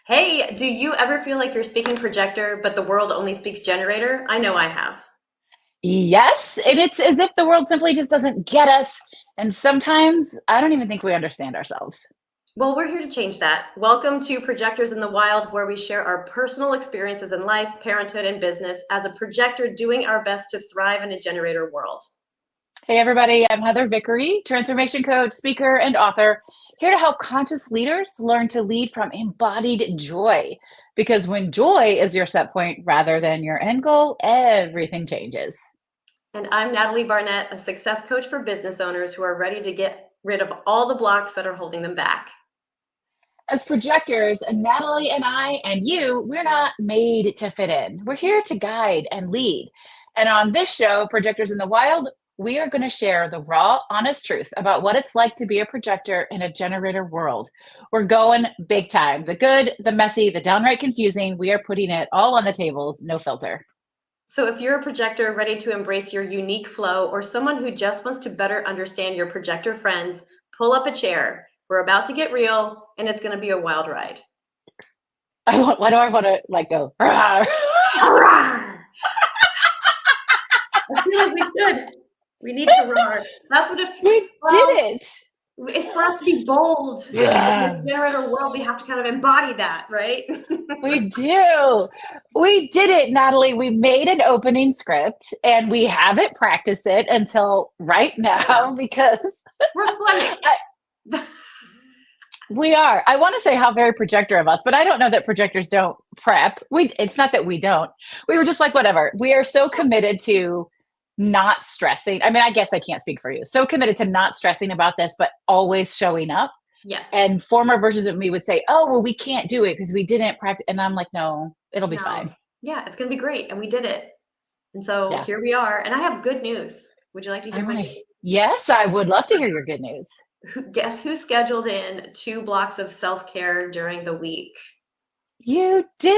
Hey, do you ever feel like you're speaking projector, but the world only speaks generator? I know I have. Yes, and it's as if the world simply just doesn't get us. And sometimes I don't even think we understand ourselves. Well, we're here to change that. Welcome to Projectors in the Wild, where we share our personal experiences in life, parenthood, and business as a projector doing our best to thrive in a generator world. Hey, everybody, I'm Heather Vickery, transformation coach, speaker, and author, here to help conscious leaders learn to lead from embodied joy. Because when joy is your set point rather than your end goal, everything changes. And I'm Natalie Barnett, a success coach for business owners who are ready to get rid of all the blocks that are holding them back. As projectors, Natalie and I and you, we're not made to fit in. We're here to guide and lead. And on this show, Projectors in the Wild, we are going to share the raw, honest truth about what it's like to be a projector in a generator world. We're going big time. The good, the messy, the downright confusing. We are putting it all on the tables, no filter. So, if you're a projector ready to embrace your unique flow, or someone who just wants to better understand your projector friends, pull up a chair. We're about to get real, and it's going to be a wild ride. Why do I want to like go? "Rawr." Roar! I feel like we should. We need to roar. That's what We did well, it. if for us to be bold in this Yeah. generator world, we have to kind of embody that, right? We do. We did it, Natalie. We made an opening script and we haven't practiced it until right now because We're funny. I, we are. I want to say how very projector of us, but I don't know that projectors don't prep. It's not that we don't. We were just like, whatever. We are so committed to not stressing. I mean, I guess I can't speak for you. So committed to not stressing about this, but always showing up. Yes. And former versions of me would say, "Oh, well, we can't do it because we didn't practice." And I'm like, "No, it'll be No. fine." Yeah, it's going to be great. And we did it. And so Yeah. here we are. And I have good news. Would you like to I hear my want good to. news? Yes, I would love to hear your good news. Guess who scheduled in 2 blocks of self-care during the week? You did.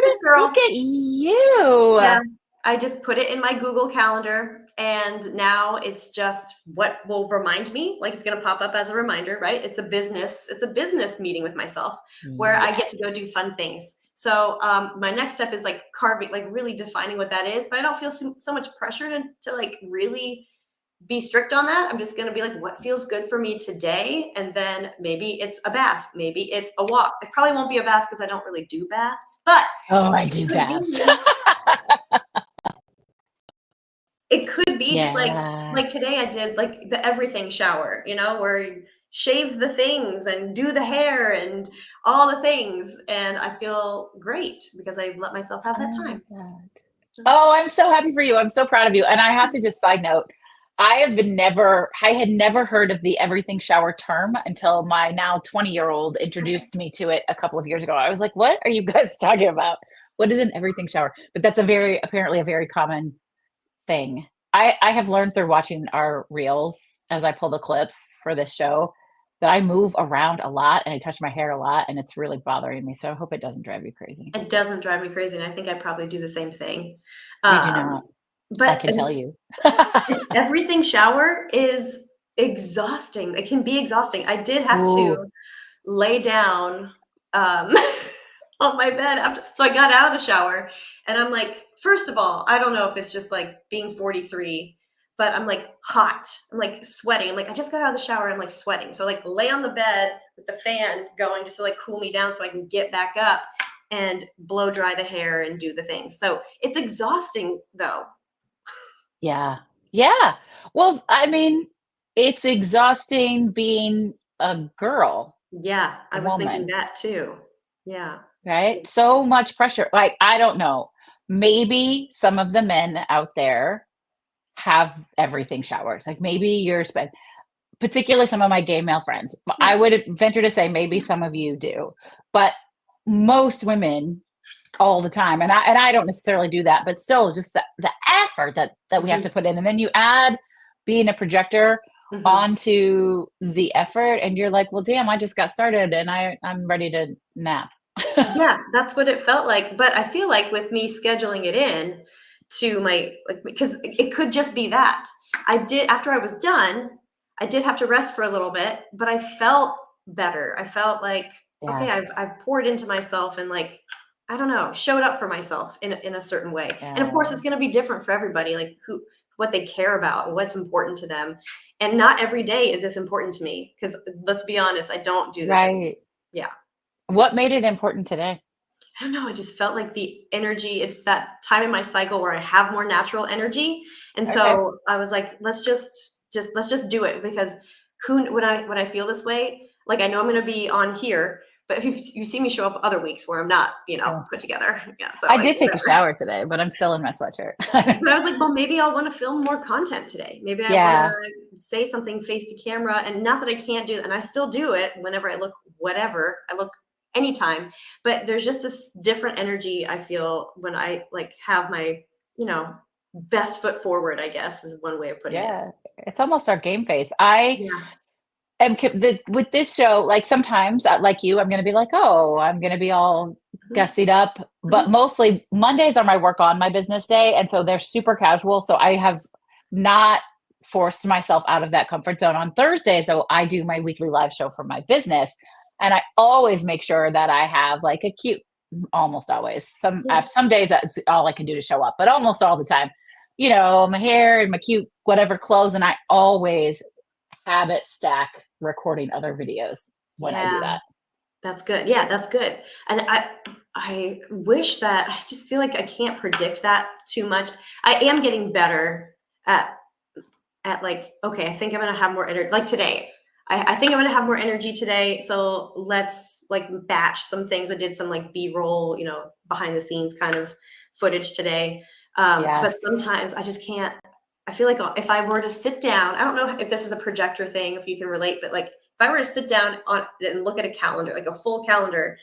This Look girl. at you. Yeah. I just put it in my Google Calendar, and now it's just what will remind me, like it's going to pop up as a reminder, right? It's a business meeting with myself where I get to Yes. go do fun things. So my next step is like carving, like really defining what that is, but I don't feel so much pressure to like really be strict on that. I'm just going to be like, what feels good for me today? And then maybe it's a bath, maybe it's a walk. It probably won't be a bath because I don't really do baths, but Oh, I it do could baths. be it could be just Yeah. like today I did like the everything shower, where you shave the things and do the hair and all the things, and I feel great because I let myself have I that love time. that. Oh, I'm so happy for you. I'm so proud of you. And I have to just side note, I had never heard of the everything shower term until my now 20-year-old introduced me to it a couple of years ago. I was like, what are you guys talking about? What is an everything shower? But that's apparently a very common thing. I have learned through watching our reels as I pull the clips for this show that I move around a lot and I touch my hair a lot and it's really bothering me. So I hope it doesn't drive you crazy. It doesn't drive me crazy, and I think I probably do the same thing. You do Um, not. I but can tell you. everything shower is exhausting. It can be exhausting. I did have to Ooh. lay down um, on my bed after. So I got out of the shower, and I'm like, first of all, I don't know if it's just like being 43, but I'm like hot. I'm like sweating. I'm like, I just got out of the shower. I'm like sweating. So like lay on the bed with the fan going just to like cool me down so I can get back up and blow dry the hair and do the things. So it's exhausting though. Yeah. Yeah. Well, I mean, it's exhausting being a girl, Yeah, a I was thinking woman, that too. Yeah. right? So much pressure. Like, I don't know. Maybe some of the men out there have everything showers. Like maybe you're spend particularly some of my gay male friends. I Yeah. would venture to say maybe some of you do. But most women all the time. And I don't necessarily do that, but still just the effort that we have Mhm, to put in. And then you add being a projector mhm. onto the effort and you're like, well, damn, I just got started and I'm ready to nap. Yeah, that's what it felt like, but I feel like with me scheduling it in to my like, because it could just be that. I did after I was done, I did have to rest for a little bit, but I felt better. I felt like Yeah. okay, I've poured into myself and like, I don't know, showed up for myself in a certain way. And of course Yeah. it's going to be different for everybody, like what they care about, what's important to them. And not every day is this important to me, because let's be honest, I don't do this Right. yeah. What made it important today? I don't know, I just felt like the energy, it's that time in my cycle where I have more natural energy. And Okay. so I was like, let's just do it, because when I feel this way, like I know I'm gonna be on here, but if you see me show up other weeks where I'm not, Yeah. put together. Yeah. So I like did take a whatever. shower today, but I'm still in my sweatshirt. But I was like, well, maybe I'll want to film more content today. Maybe I want Yeah. to say something face to camera. And not that I can't do it, and I still do it whenever I look, whatever I look anytime. But there's just this different energy I feel when I like have my, best foot forward, I guess is one way of putting it. Yeah. It's almost our game face. I Yeah. am with this show, like sometimes, like you, I'm going to be like, oh, I'm going to be all Mhm. gussied up. But Mhm. mostly Mondays are my work on my business day. And so they're super casual. So I have not forced myself out of that comfort zone. On Thursdays, though, I do my weekly live show for my business. And I always make sure that I have like a cute, almost always, Yeah. some days that's all I can do to show up, but almost all the time, my hair and my cute, whatever clothes. And I always habit stack recording other videos when I do Yeah. that. That's good. Yeah, that's good. And I wish that I just feel like I can't predict that too much. I am getting better at like, okay, I think I'm gonna have more energy. Like today, I think I'm gonna have more energy today. So let's like batch some things. I did some like B-roll, behind the scenes kind of footage today. But Yes. sometimes I just can't. I feel like if I were to sit down, I don't know if this is a projector thing, if you can relate, but like if I were to sit down on and look at a calendar, like a full calendar,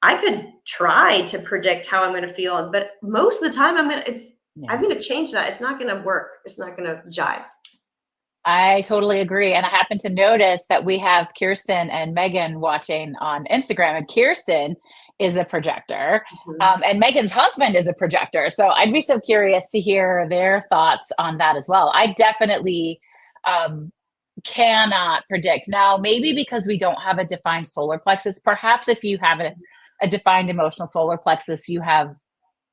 I could try to predict how I'm going to feel, but most of the time I'm Yeah. going to change that. It's not going to work. It's not going to jive. I totally agree. And I happen to notice that we have Kirsten and Megan watching on Instagram, and Kirsten is a projector, Mhm. and Megan's husband is a projector. So I'd be so curious to hear their thoughts on that as well. I definitely um, cannot predict. Now, maybe because we don't have a defined solar plexus, perhaps if you have a defined emotional solar plexus, you have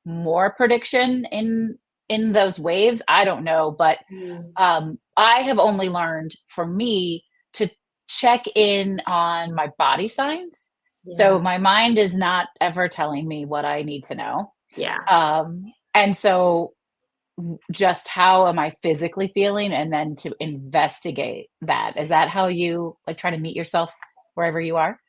more prediction in those waves. I don't know, but Mm. I have only learned for me to check in on my body signs. So Yeah. my mind is not ever telling me what I need to know. Yeah. And so just how am I physically feeling, and then to investigate that. Is that how you like try to meet yourself wherever you are?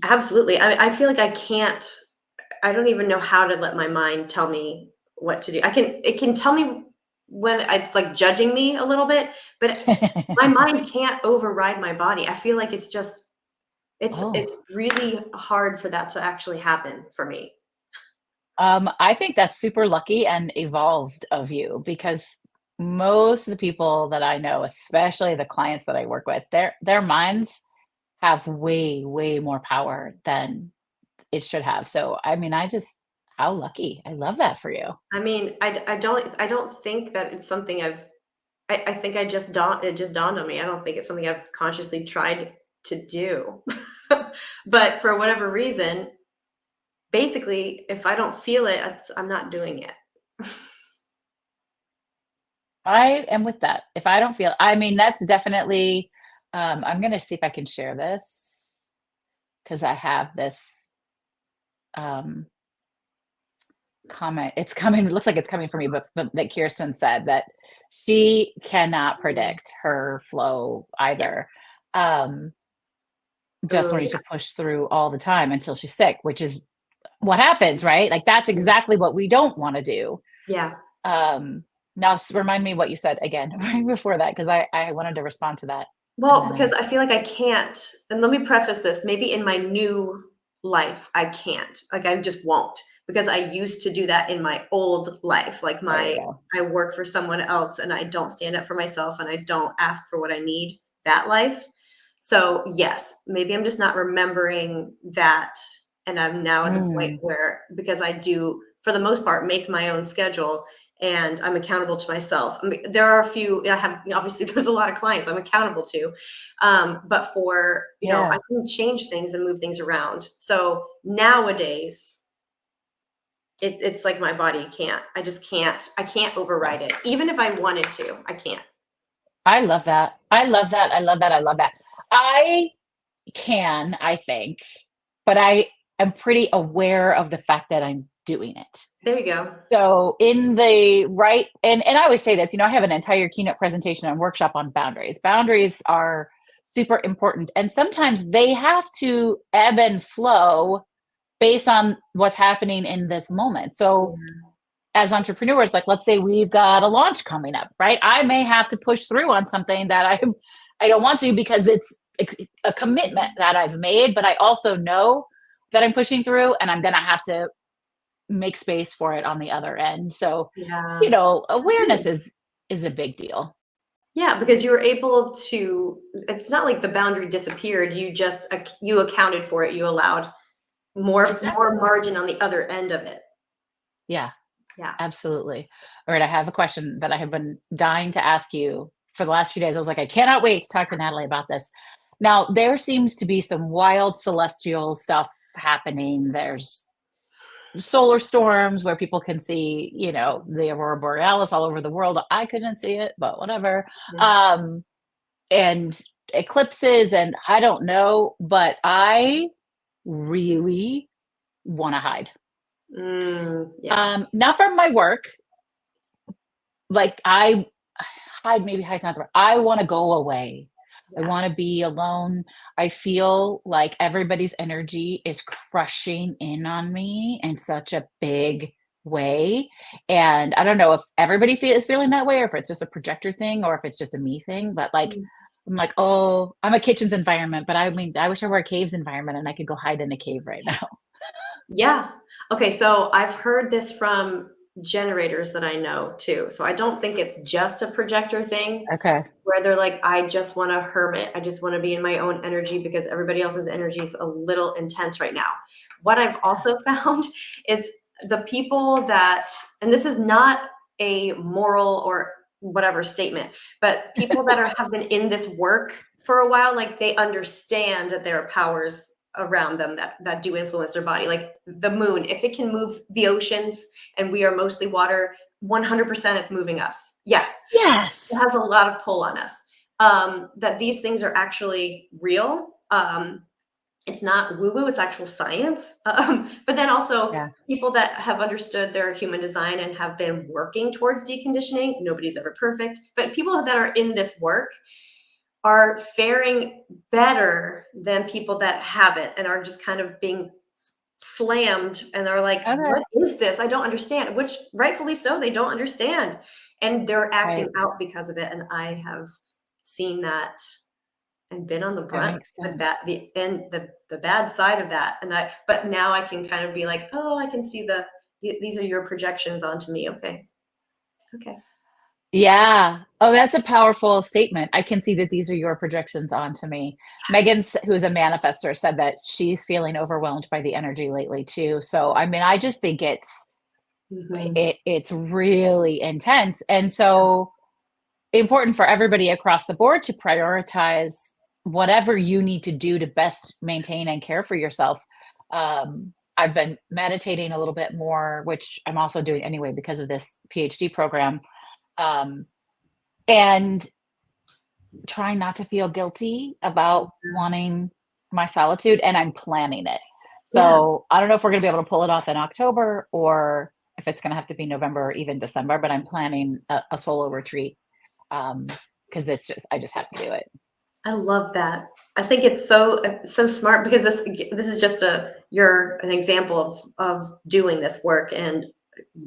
Absolutely. I feel like I don't even know how to let my mind tell me what to do. It can tell me when it's like judging me a little bit, but my mind can't override my body. I feel like it's Oh, really hard for that to actually happen for me. I think that's super lucky and evolved of you, because most of the people that I know, especially the clients that I work with, their minds have way, way more power than it should have. So, I mean, how lucky. I love that for you. I mean, I don't think that it's something I think it just dawned on me. I don't think it's something I've consciously tried to do. But for whatever reason, basically, if I don't feel it, I'm not doing it. I am with that. If I don't feel, I mean, that's definitely, I'm going to see if I can share this because I have this um, comment. It's coming, it looks like it's coming from you, but that Kirsten said that she cannot Mm. predict her flow Yeah. either. Um, just Oh, wanting yeah. to push through all the time until she's sick, which is what happens, right? Like that's exactly what we don't want to do. Yeah. Um, now remind me what you said again right before that, because I wanted to respond to that. And Well, then because I I feel like I can't, and let me preface this, maybe in my new life, I can't. Like I just won't, because I used to do that in my old life. Like there you go. I work for someone else and I don't stand up for myself and I don't ask for what I need, that life. So, yes, maybe I'm just not remembering that. And I'm now at the point Mm, where, because I do, for the most part, make my own schedule, and I'm accountable to myself. I mean, there are a few I have, obviously there's a lot of clients I'm accountable to. But for, I Yeah. can change things and move things around. So nowadays, it's like my body can't. I can't Yeah. override it. Even if I wanted to, I can't. I love that. I love that. I love that. I love that. I can, I think, but I am pretty aware of the fact that I'm doing it. There you go. So in the right, and I always say this, I have an entire keynote presentation and workshop on boundaries. Boundaries are super important, and sometimes they have to ebb and flow based on what's happening in this moment. So as entrepreneurs, like let's say we've got a launch coming up, right? I may have to push through on something that I don't want to because it's a commitment that I've made, but I also know that I'm pushing through and I'm going to have to make space for it on the other end. So, Yeah. awareness is a big deal. Yeah, because you were able to, it's not like the boundary disappeared. You just, you accounted for it. You allowed more Exactly. margin on the other end of it. Yeah, Yeah. absolutely. All right, I have a question that I have been dying to ask you for the last few days. I was like, I cannot wait to talk to Natalie about this. Now, there seems to be some wild celestial stuff happening. There's solar storms where people can see, the aurora borealis all over the world. I couldn't see it, but whatever. Mm. And eclipses, and I don't know, but I really want to hide. Yeah. Not from my work. Like maybe hide's not the word. I want to go away. I Yeah. want to be alone. I feel like everybody's energy is crushing in on me in such a big way. And I don't know if everybody is feeling that way or if it's just a projector thing or if it's just a me thing, but like, Mm. I'm like, oh, I'm a kitchen's environment, but I mean, I wish I were a cave's environment and I could go hide in a cave right now. Yeah. Okay. So I've heard this from generators that I know too. So I don't think it's just a projector thing Okay. where they're like, I just want to hermit. I just want to be in my own energy because everybody else's energy is a little intense right now. What I've also found is the people that, and this is not a moral or whatever statement, but people that have been in this work for a while, like they understand that there are powers around them that do influence their body, like the moon. If it can move the oceans and we are mostly water, 100% it's moving us. Yeah, it Yes. has a lot of pull on us. That these things are actually real. It's not woo woo, it's actual science. But then also, Yeah. people that have understood their human design and have been working towards deconditioning, nobody's ever perfect, but people that are in this work are faring better than people that haven't and are just kind of being slammed and are like, Okay. what is this? I don't understand, which rightfully so, they don't understand. And they're acting Right. out because of it. And I have seen that and been on the That brunt, makes sense. the bad side of that. But now I can kind of be like, oh, I can see these are your projections onto me. Okay. Okay. Yeah. Oh, that's a powerful statement. I can see that these are your projections onto me. Megan, who is a manifester, said that she's feeling overwhelmed by the energy lately too. So, I mean, I just think Mhm. it's really intense. And so important for everybody across the board to prioritize whatever you need to do to best maintain and care for yourself. I've been meditating a little bit more, which I'm also doing anyway because of this PhD program. Um, and trying not to feel guilty about wanting my solitude, and I'm planning it. Yeah. So I don't know if we're going to be able to pull it off in October or if it's going to have to be November or even December, but I'm planning a solo retreat because I just have to do it. I love that. I think it's so smart because this is just you're an example of doing this work and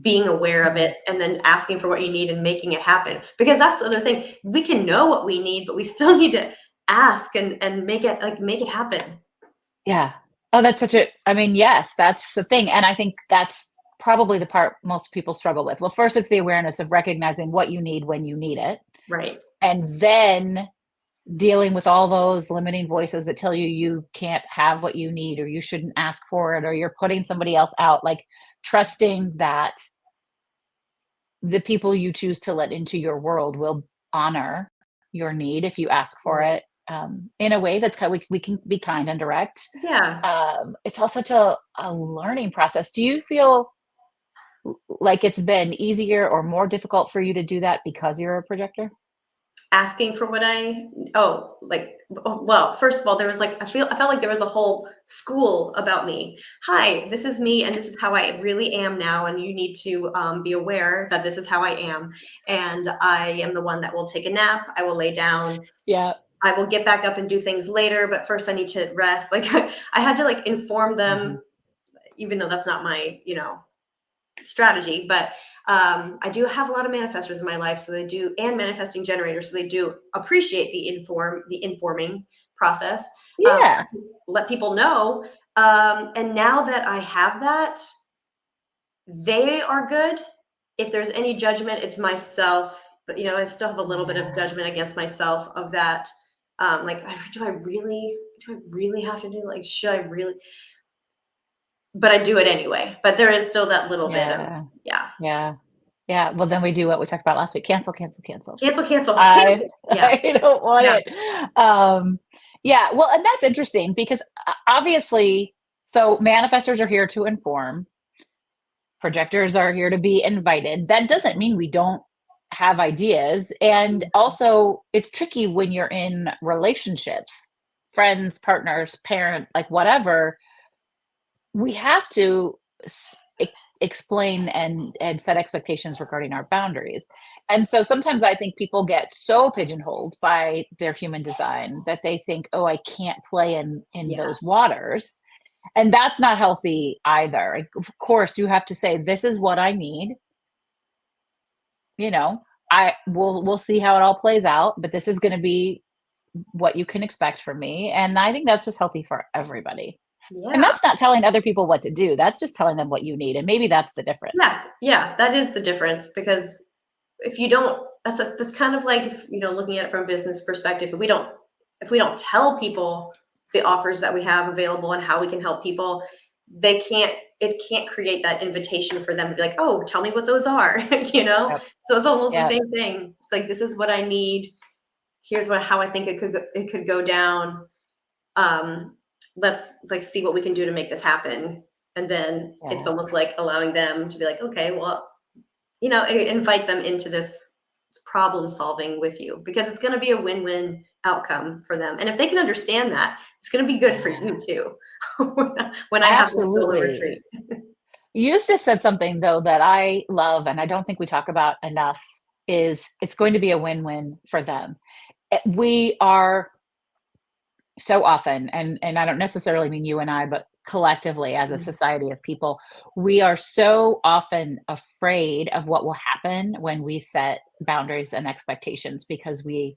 being aware of Mhm. it and then asking for what you need and making it happen. Because that's the other thing. We can know what we need, but we still need to ask and make it happen. Yeah. Oh, that's I mean, yes, that's the thing. And I think that's probably the part most people struggle with. Well, first, it's the awareness of recognizing what you need when you need it. Right. And then dealing with all those limiting voices that tell you you can't have what you need or you shouldn't ask for it or you're putting somebody else out, like trusting that the people you choose to let into your world will honor your need if you ask for it, in a way that's kind. We can be kind and direct. Yeah. It's all such a learning process. Do you feel like it's been easier or more difficult for you to do that because you're a projector? Asking for what well, first of all, there was like, I felt like there was a whole school about me. Hi, this is me, and this is how I really am now, and you need to be aware that this is how I am. And I am the one that will take a nap. I will lay down. Yeah. I will get back up and do things later, but first I need to rest. Like I had to like inform Mhm. them, even though that's not my, strategy. But I do have a lot of manifestors in my life, so they do, and manifesting generators, so they do appreciate the informing process. Um, Yeah. let people know. And now that I have that, they are good. If there's any judgment, it's myself. But I still have a little bit of Yeah. judgment against myself of that. Like, do I really have to do? Like, should I really? But I do it anyway. But there is still that little bit of, Yeah. yeah. Yeah. Yeah. Well, then we do what we talked about last week. Cancel, cancel, cancel. Cancel, cancel, I cancel. Yeah, I don't want yeah, it. Yeah, well, and that's interesting because obviously, so manifestors are here to inform, projectors are here to be invited. That doesn't mean we don't have ideas. And also, it's tricky when you're in relationships, friends, partners, parent, like whatever. We have to explain and set expectations regarding our boundaries. And so sometimes I think people get so pigeonholed by their human design that they think, oh, I can't play in yeah, those waters. And that's not healthy either. Like, of course, you have to say, this is what I need. You know, we'll see how it all plays out, but this is going to be what you can expect from me. And I think that's just healthy for everybody. And yeah, that's not telling other people what to do. That's just telling them what you need. And maybe that's the difference. yeah, yeah. That is the difference, because if you don't, that's kind of like, if, looking at it from a business perspective. If we don't tell people the offers that we have available and how we can help people, it can't create that invitation for them to be like, oh, tell me what those are. Yep. So it's almost the Yep. same thing. It's like, this is what I need. Here's how I think it could go down. Let's like see what we can do to make this happen. And then it's Yeah. almost like allowing them to be like, okay, well, invite them into this problem solving with you, because it's going to be a win-win outcome for them. And if they can understand that, it's going to be good for Yeah. you too. when I have this solo Absolutely. retreat. You just said something though that I love and I don't think we talk about enough is it's going to be a win-win for them. We are so often, and I don't necessarily mean you and I, but collectively as a society of people, we are so often afraid of what will happen when we set boundaries and expectations because we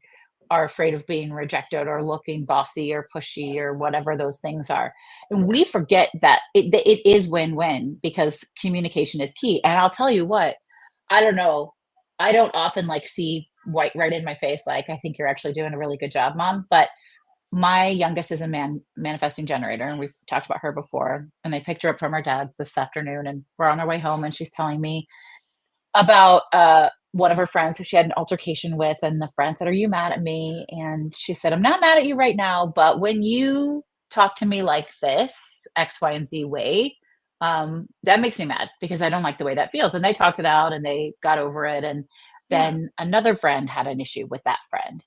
are afraid of being rejected or looking bossy or pushy or whatever those things are. And we forget that it is win-win because communication is key. And I'll tell you what, I don't know. I don't often like see white right in my face. Like, I think you're actually doing a really good job, mom. But my youngest is a manifesting generator, and we've talked about her before. And I picked her up from her dad's this afternoon, and we're on our way home, and she's telling me about one of her friends who she had an altercation with, and the friend said, "Are you mad at me?" And she said, "I'm not mad at you right now, but when you talk to me like this, X, Y, and Z way, that makes me mad because I don't like the way that feels." And they talked it out, and they got over it. And Yeah. then another friend had an issue with that friend,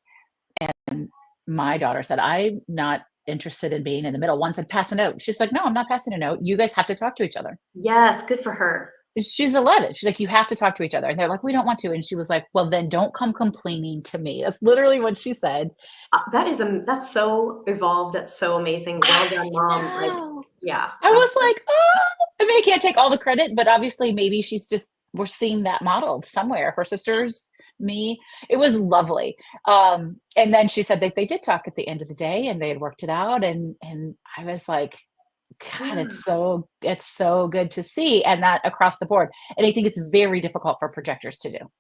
and my daughter said, "I'm not interested in being in the middle." One said, "Pass a note." She's like, "No, I'm not passing a note. You guys have to talk to each other." Yes. Good for her. She's 11. She's like, "You have to talk to each other." And they're like, "We don't want to." And she was like, "Well, then don't come complaining to me." That's literally what she said. That's so evolved. That's so amazing. Well I done, mom. Like, know. yeah. I was like, "Oh." I mean, I can't take all the credit, but obviously maybe she's just we're seeing that modeled somewhere. Her sisters, me. It was lovely. And then she said that they did talk at the end of the day and they had worked it out. And I was like, God, Yeah. it's so good to see. And that across the board. And I think it's very difficult for projectors to do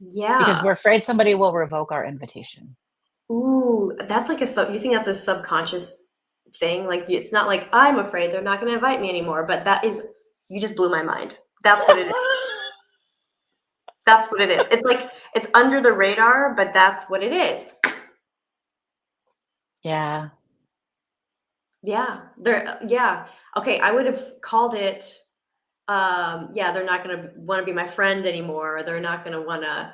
because Yeah. we're afraid somebody will revoke our invitation. Ooh, that's like you think that's a subconscious thing? Like, it's not like I'm afraid they're not going to invite me anymore, but you just blew my mind. That's what it is. That's what it is. It's like it's under the radar, but that's what it is. Yeah. Yeah. Yeah. Okay, I would have called it yeah, they're not going to want to be my friend anymore, or they're not going to want to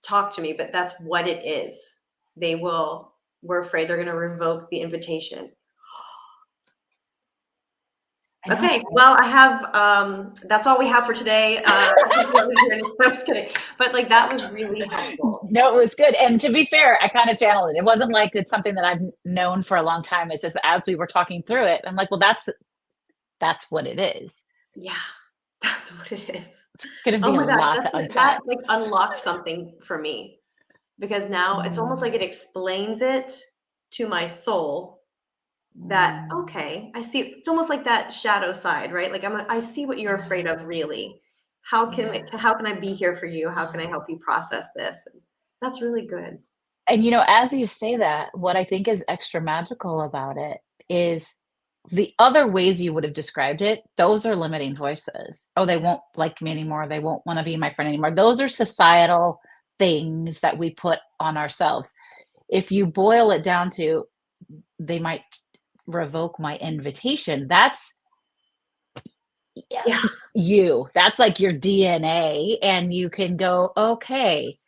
talk to me, but that's what it is. They will We're afraid they're going to revoke the invitation. I know. Okay, well, I have that's all we have for today. I'm just kidding. But like that was really helpful. No, it was good. And to be fair, I kind of channeled it. It wasn't like it's something that I've known for a long time. It's just as we were talking through it, I'm like, well, that's what it is. Yeah, that's what it is. It's gonna Oh be a my gosh, lot to that unpack. like unlocked something for me because now it's almost Mm, like it explains it to my soul that mm, okay, I see. It's almost like that shadow side, right? Like I see what you're afraid of yeah, really. yeah. How can I be here for you? How can I help you process this? That's really good. And as you say that, what I think is extra magical about it is the other ways you would have described it, those are limiting voices. Oh, they won't like me anymore. They won't want to be my friend anymore. Those are societal things that we put on ourselves. If you boil it down to they might revoke my invitation, that's yeah, Yeah. that's like your DNA. And you can go, okay,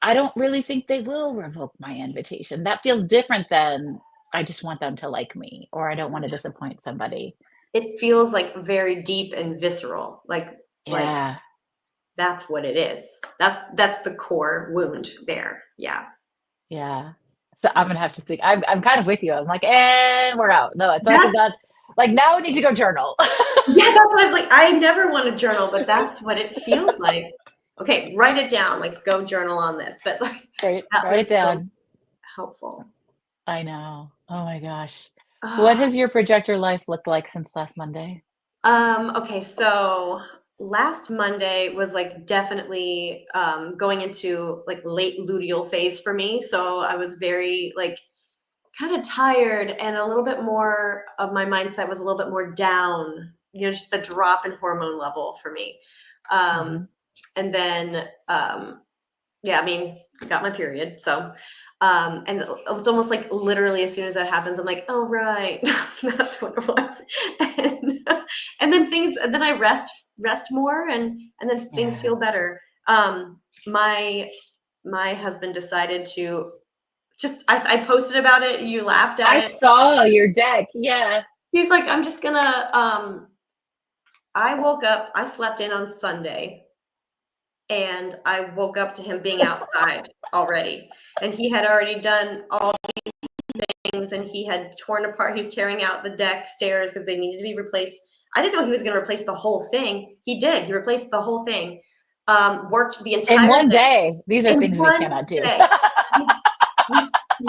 I don't really think they will revoke my invitation. That feels different than I just want them to like me or I don't want to disappoint somebody. It feels like very deep and visceral. Like Yeah. that's what it is. That's the core wound there. Yeah. Yeah. So I'm gonna have to think. I'm kind of with you. I'm like, and we're out. No, it's like That's that's like now we need to go journal. yeah, that's what I was like. I never want to journal, but that's what it feels like. Okay, write it down. Like go journal on this. But like that Write it was so down. helpful. I know. Oh my gosh. What Ah, has your projector life looked like since last Monday? okay, so last Monday was like definitely going into like late luteal phase for me. So I was very like kind of tired and a little bit more of my mindset was a little bit more down, just the drop in hormone level for me. Um, Mhm. and then, yeah, I mean, got my period. So, and it's almost like literally as soon as that happens, I'm like, oh, right. That's what it was. And, then I rest more and then things Yeah. feel better. My husband decided to I posted about it, you laughed at I it. saw your deck. Yeah. He's like, "I'm just gonna," I woke up I slept in on Sunday, and I woke up to him being outside already, and he had already done all things, and he had torn apart he's tearing out the deck stairs because they needed to be replaced. I didn't know he was gonna replace the whole thing. He did, he replaced the whole thing. Worked the In entire one day day. These are in things we one cannot do. day.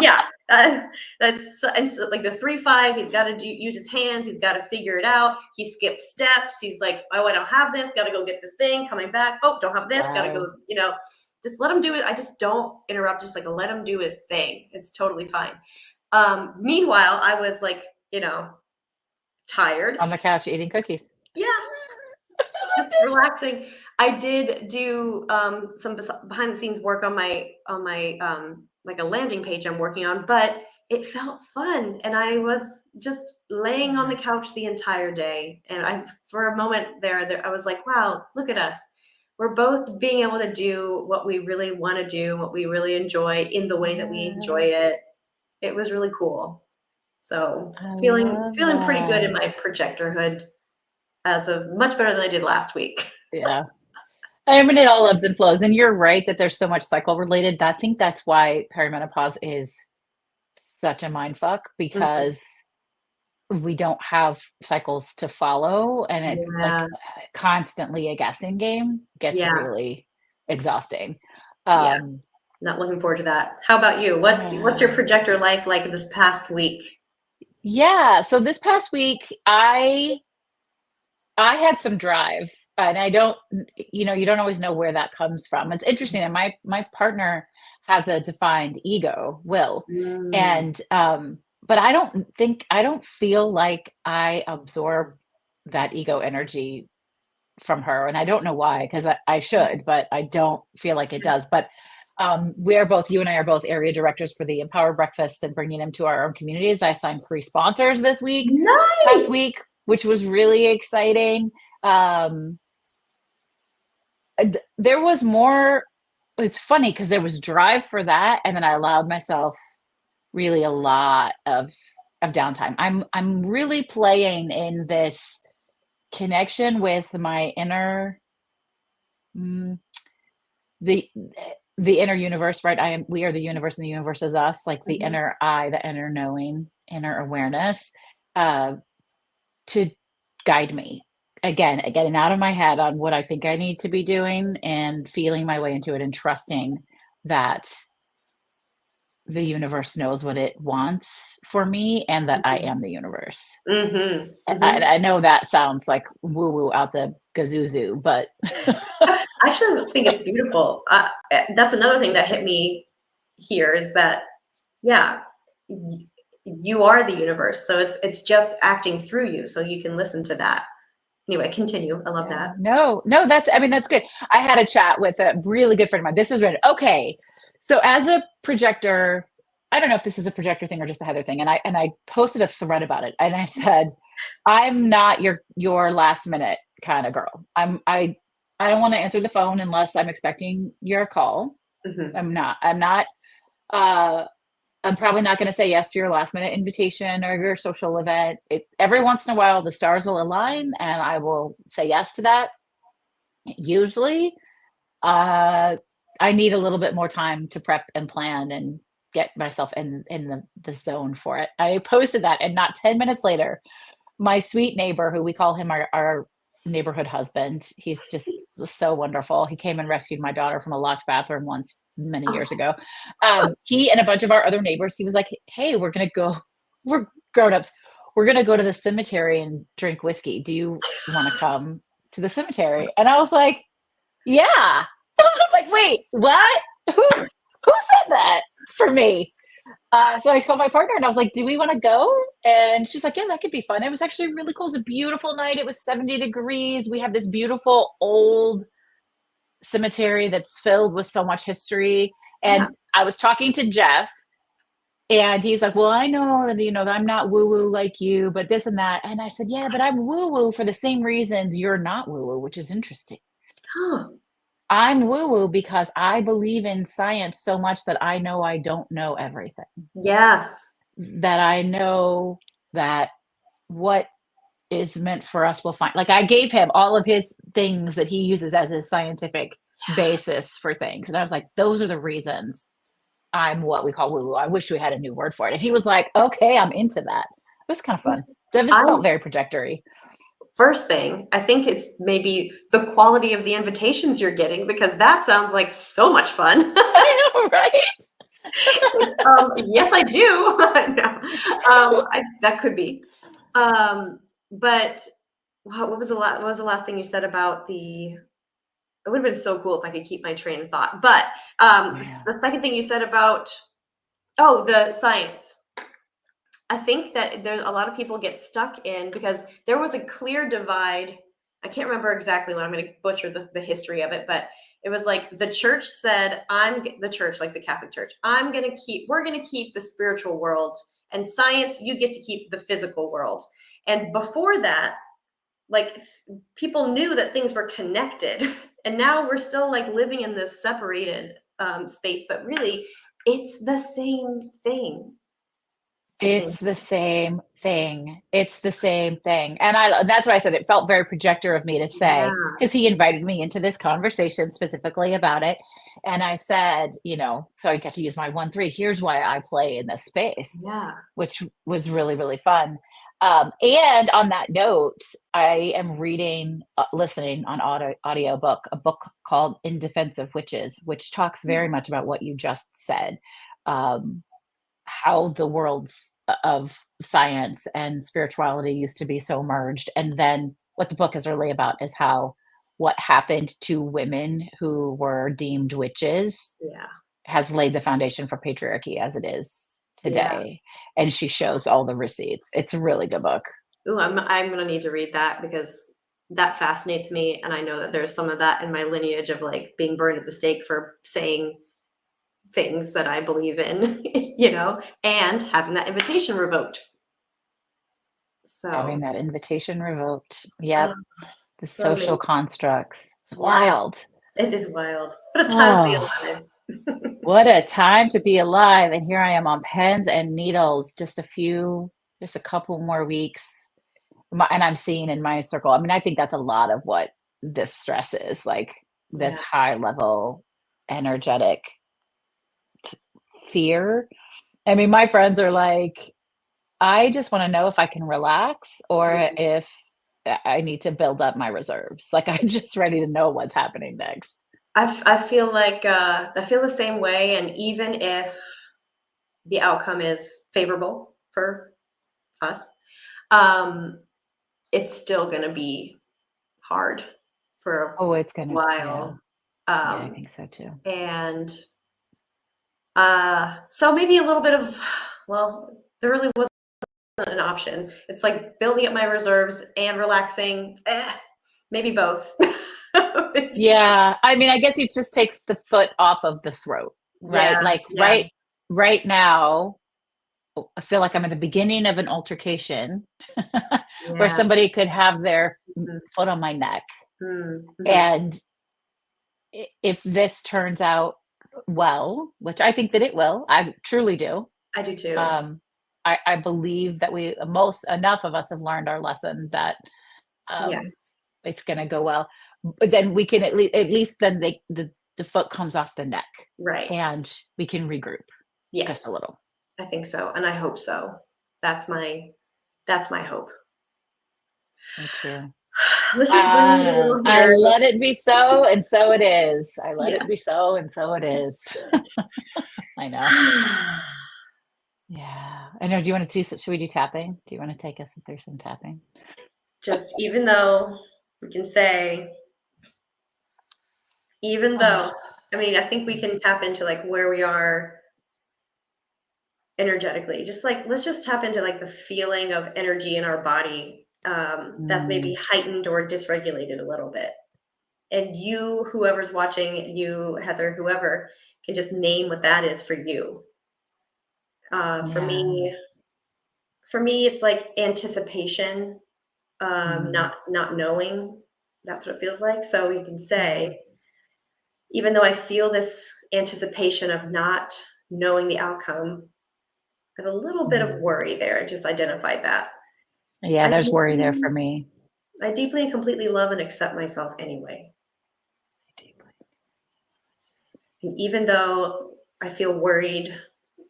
Yeah, and so, like the 3-5, he's got to use his hands. He's got to figure it out. He skipped steps. He's like, oh, I don't have this. Got to go get this thing. Coming back. Oh, don't have this. Got to go. Wow. Just let him do it. I just don't interrupt. Just like let him do his thing. It's totally fine. Meanwhile, I was like, tired. On the couch eating cookies. Yeah, just relaxing. I did do some behind the scenes work on my like a landing page I'm working on, but it felt fun, and I was just laying on the Yeah. couch the entire day. And I, for a moment there, I was like, "Wow, look at us! We're both being able to do what we really want to do, what we really enjoy in the way that we enjoy Yeah. it." It was really cool. So I love feeling pretty good in that. my projectorhood as of much better than I did last week. Yeah. I mean, it all ebbs and flows. And you're right that there's so much cycle related. I think that's why perimenopause is such a mind fuck Mhm. because we don't have cycles to follow. And it's like Yeah, constantly a guessing game gets yeah, really exhausting. yeah. Um, Not looking forward to that. How about you? What's your yeah. projector life like this past week? Yeah. So this past week, I had some drive, and I don't, you don't always know where that comes from. It's interesting, and my partner has a defined ego, will, Mm, and but I don't feel like I absorb that ego energy from her, and I don't know why, because I should, but I don't feel like it does. But you and I are both area directors for the Empower Breakfast and bringing them to our own communities. I signed 3 sponsors this week, past Nice. week, which was really exciting. Um, there was more. It's funny because there was drive for that, and then I allowed myself really a lot of downtime. I'm really playing in this connection with my inner mm, the the inner universe, right? We are the universe and the universe is us, like the Mhm. inner I, the inner knowing, inner awareness, uh, to guide me. Again, getting out of my head on what I think I need to be doing and feeling my way into it and trusting that the universe knows what it wants for me and that I Mhm. am the universe. Mhm. I know that sounds like woo woo out the gazoo, but I actually think it's beautiful. That's another thing that hit me here is that, yeah, y- you are the universe. So it's just acting through you. So you can listen to that. Anyway, continue. I love yeah, that. no, I mean, that's good. I had a chat with a really good friend of mine. This is really okay. So as a projector, I don't know if this is a projector thing or just a Heather thing. And I posted a thread about it. And I said, I'm not your last minute kind of girl. I don't want to answer the phone unless I'm expecting your call. Hmm. I'm not uh I'm probably not going to say yes to your last minute invitation or your social event. Every once in a while, the stars will align and I will say yes to that. Usually, uh, I need a little bit more time to prep and plan and get myself in the zone for it. I posted that, and not 10 minutes later, my sweet neighbor, who we call him our neighborhood husband, he's just so wonderful. He came and rescued my daughter from a locked bathroom once many years Oh, ago. He and a bunch of our other neighbors, he was like, hey, we're grown-ups, we're gonna go to the cemetery and drink whiskey. Do you want to come to the cemetery? And I was like, yeah. I'm like, wait, what? Who said that for me? So I told my partner and I was like, do we want to go? And she's like, yeah, that could be fun. It was actually really cool. It was a beautiful night. It was 70 degrees. We have this beautiful old cemetery that's filled with so much history. yeah. And I was talking to Jeff and he's like, well, I know that, that I'm not woo woo like you, but this and that. And I said, yeah, but I'm woo woo for the same reasons you're not woo woo, which is interesting. Huh. I'm woo woo because I believe in science so much that I know I don't know everything, Yes. that I know that what is meant for us will find. Like I gave him all of his things that he uses as his scientific basis for things. And I was like, those are the reasons I'm what we call woo woo. I wish we had a new word for it. And he was like, okay, I'm into that. It was kind of fun. It just I felt very projectory. First thing, I think it's maybe the quality of the invitations you're getting because that sounds like so much fun. I know, right? Yes, I do. No, that could be. But what was the last thing you said about the? It would have been so cool if I could keep my train of thought. But Yeah. the second thing you said about the science. I think that there's a lot of people get stuck in because there was a clear divide. I can't remember exactly what I'm going to butcher the history of it, but it was like the church said, the church, like the Catholic Church, we're going to keep the spiritual world, and science, you get to keep the physical world. And before that, like people knew that things were connected. And now we're still like living in this separated space, but really it's the same thing. It's the same It's the same thing. It's the same thing. And that's what I said. It felt very projector of me to thing. say, Yeah. because he invited me into this conversation specifically about it. And I said, so I got to use my 1-3. Here's why I play in this space, Yeah. which was really, really fun. And on that note, I am listening on audiobook, a book called In Defense of Witches, which talks very much about what you just said. Um, how the worlds of science and spirituality used to be so merged. And then what the book is really about is how what happened to women who were deemed witches Yeah. has laid the foundation for patriarchy as it is Yeah. today. And she shows all the receipts. It's a really good book. Ooh, I'm gonna need to read that because that fascinates me. And I know that there's some of that in my lineage of like being burned at the stake for saying things that I believe in, and having that invitation revoked. Having So, that invitation revoked. Yep. um, The so social many, constructs. yeah, Wild. it is wild. What a time to be Oh, alive. what a time to be alive. And here I am on pens and needles, just a couple more weeks. And I'm seeing in my circle, I mean, I think that's a lot of what this stress is, like this Yeah. high level energetic fear. I mean, my friends are like, I just want to know if I can relax or if I need to build up my reserves. Like, I'm just ready to know what's happening next. I feel like I feel the same way. And even if the outcome is favorable for us, um, it's still going to be hard for a Oh, it's gonna, yeah, while. yeah, I Um, think so too. and so maybe a little bit of, well, there really wasn't an option. It's like building up my reserves and relaxing. Maybe both. Maybe both. Yeah, I mean, I guess it just takes the foot off of the throat, right? Yeah, Like yeah, right now, I feel like I'm at the beginning of an altercation where yeah. somebody could have their Mhm, foot on my neck. mhm. And if this turns out well, which I think that it will, I truly do. I do too. Um, I believe that most enough of us have learned our lesson that um, Yes, it's going to go well. But then we can at least then the foot comes off the neck right. and we can regroup just a Yes, little. I think so, and I hope so. That's my that's my hope. Me too. Let's just breathe a little I here. let it be so, and so it is. I let it Yes. be so, and so it is. I know. Yeah. I know. Do you want to do, should we do tapping? Do you want to take us through some tapping? Just even though we can say, even though, I mean, I think we can tap into like where we are energetically. Just like let's just tap into like the feeling of energy in our body that's maybe Mm, heightened or dysregulated a little bit. And you, whoever's watching, you, Heather, whoever, can just name what that is for you. Uh, for yeah. me, for me, it's like anticipation, Mm, not knowing. That's what it feels like. So you can yeah. say, even though I feel this anticipation of not knowing the outcome, and a little bit of Mm. worry there. I just identified that. Yeah, I there's worry there deeply, for me. I deeply and completely love and accept myself anyway. And even though I feel worried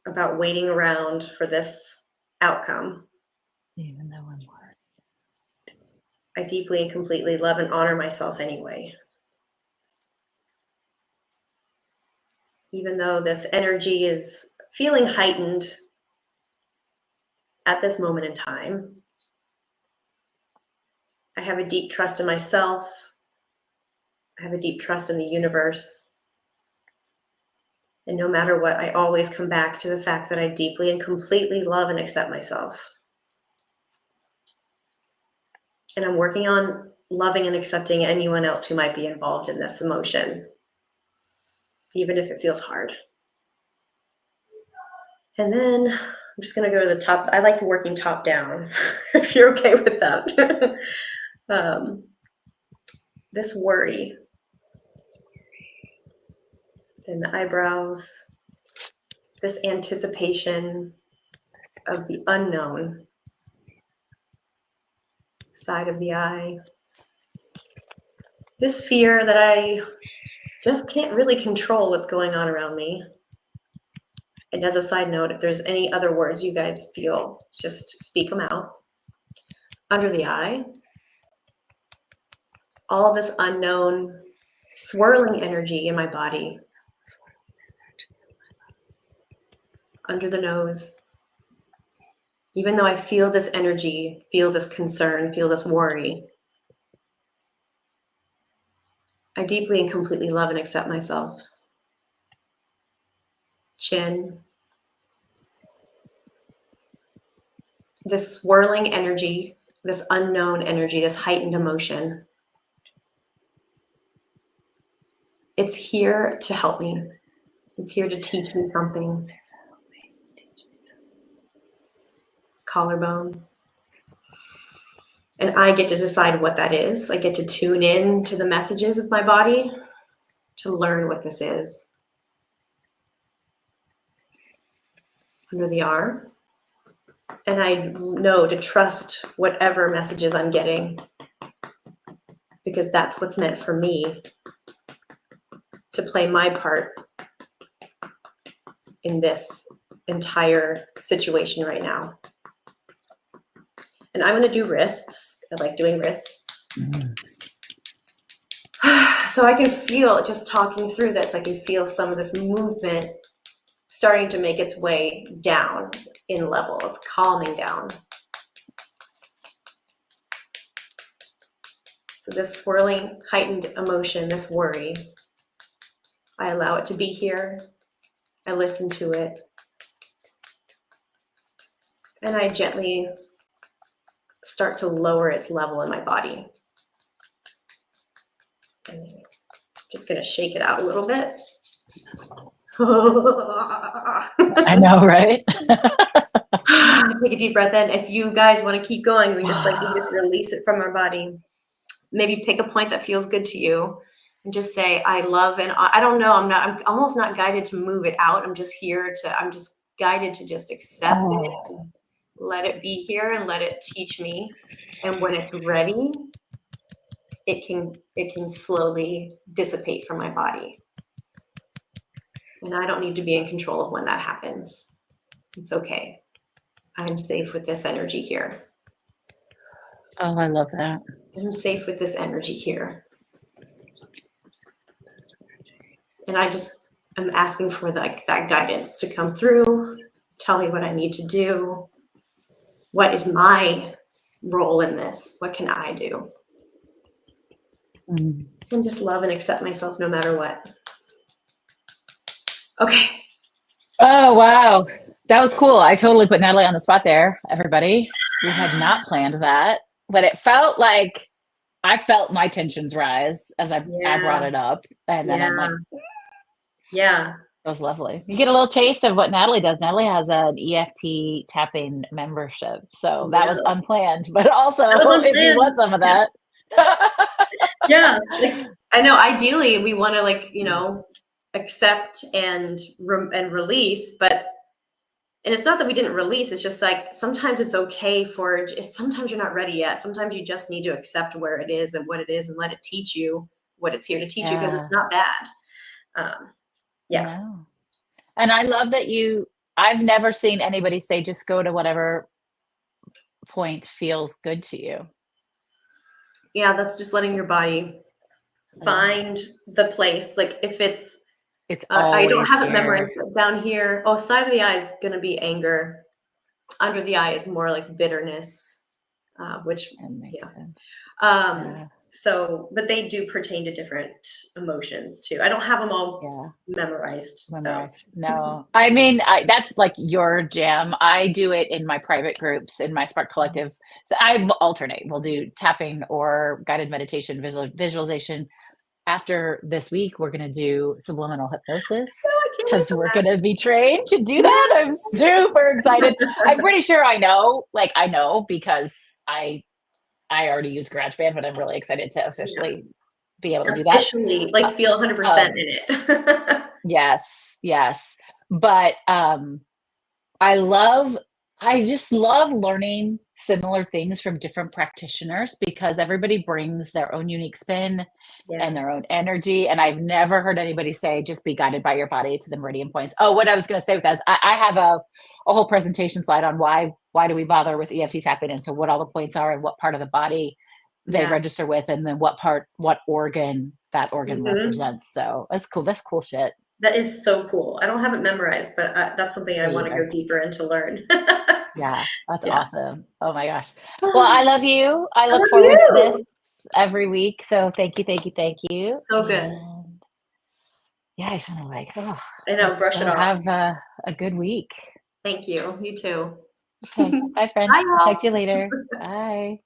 about waiting around for this outcome, Even though I'm worried. I deeply and completely love and honor myself anyway. Even though this energy is feeling heightened at this moment in time, I have a deep trust in myself. I have a deep trust in the universe. And no matter what, I always come back to the fact that I deeply and completely love and accept myself. And I'm working on loving and accepting anyone else who might be involved in this emotion, even if it feels hard. And then I'm just going to go to the top. I like working top down, if you're okay with that. um, this worry, then the eyebrows, this anticipation of the unknown side of the eye, this fear that I just can't really control what's going on around me. And as a side note, if there's any other words you guys feel, just speak them out. Under the eye, all this unknown swirling energy in my body. Under the nose, even though I feel this energy, feel this concern, feel this worry, I deeply and completely love and accept myself. Chin, this swirling energy, this unknown energy, this heightened emotion. It's here to help me. It's here to teach me something. Collarbone. And I get to decide what that is. I get to tune in to the messages of my body to learn what this is. Under the arm. And I know to trust whatever messages I'm getting, because that's what's meant for me to play my part in this entire situation right now. And I'm going to do wrists. I like doing wrists. So I can feel, just talking through this, I can feel some of this movement starting to make its way down in level. It's calming down. So this swirling, heightened emotion, this worry, I allow it to be here. I listen to it. And I gently start to lower its level in my body. And I'm just gonna shake it out a little bit. I know, right? Take a deep breath in. If you guys want to keep going, we just release it from our body. Maybe pick a point that feels good to you and just say, I love, and I don't know, I'm almost not guided to move it out. I'm just guided to just accept it, let it be here and let it teach me. And when it's ready, it can slowly dissipate from my body. And I don't need to be in control of when that happens. It's okay. I'm safe with this energy here. Oh, I love that. I'm safe with this energy here. And I'm asking for that guidance to come through, tell me what I need to do. What is my role in this? What can I do? And just love and accept myself no matter what. Okay. Oh, wow. That was cool. I totally put Natalie on the spot there, everybody. We had not planned that, but it felt like I felt my tensions rise as I brought it up. And then I'm like, yeah, that was lovely. You get a little taste of what Natalie does. Natalie has an EFT tapping membership. So that was unplanned, but also if you want some of that. Yeah. Like, I know ideally we want to accept and release, but and it's not that we didn't release, it's just like sometimes it's okay sometimes you're not ready yet. Sometimes you just need to accept where it is and what it is and let it teach you what it's here to teach you, because it's not bad. No. And I love that I've never seen anybody say just go to whatever point feels good to you. Yeah, that's just letting your body find the place. Like if it's I don't have it memorized, but down here, side of the eye is going to be anger. Under the eye is more like bitterness, which makes sense. So, but they do pertain to different emotions too. I don't have them all memorized. No, I mean, that's like your jam. I do it in my private groups in my Spark Collective. So I alternate. We'll do tapping or guided meditation, visualization. After this week, we're going to do subliminal hypnosis because we're going to be trained to do that. I'm super excited. I'm pretty sure I know because I already use GarageBand, but I'm really excited to officially be able to do that. Officially, feel 100% in it. Yes. But I just love learning similar things from different practitioners because everybody brings their own unique spin and their own energy. And I've never heard anybody say, just be guided by your body to the meridian points. Oh, what I was going to say with that is I have a whole presentation slide on why do we bother with EFT tapping, and so what all the points are and what part of the body they register with, and then what organ that organ represents. So that's cool. That's cool shit. That is so cool. I don't have it memorized, but that's something I want to go deeper into learn. Yeah, that's awesome. Oh my gosh. Well, I love you. I look forward to this every week. So thank you. So good. Yeah, I just want to I know, brush it off. Have a good week. Thank you. You too. Okay. Bye, friend. Bye, I'll talk to you later. Bye.